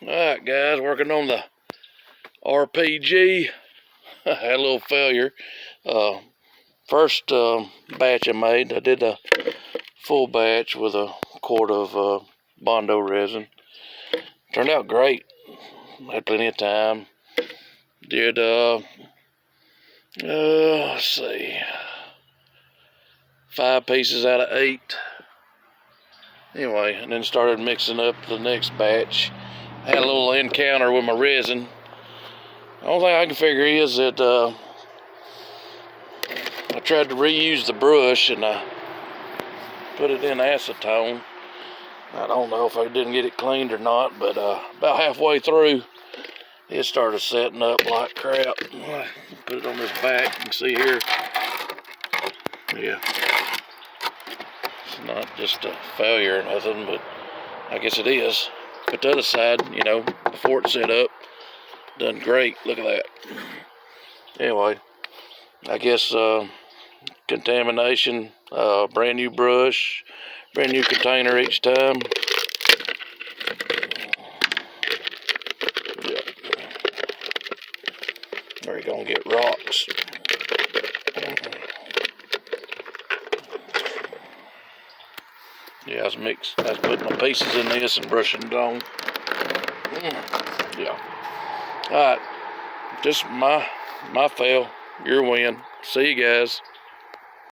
Alright guys, working on the RPG. Had a little failure. First batch I made, I did a full batch with a quart of Bondo resin. Turned out great. Had plenty of time. Did let's see, 5 pieces out of 8. Anyway, and then started mixing up the next batch. Had a little encounter with my resin. The only thing I can figure is that I tried to reuse the brush and I put it in acetone. I don't know if I didn't get it cleaned or not, but about halfway through, it started setting up like crap. Put it on this back. You can see here. Yeah. It's not just a failure or nothing, but I guess it is. But the other side, you know, before it's set up, done great. Look at that. Anyway, I guess contamination, brand new brush, brand new container each time. Yeah. Or you're gonna get rocks. Yeah, I was putting my pieces in this and brushing it on. Yeah. Alright. Just my fail. Your win. See you guys.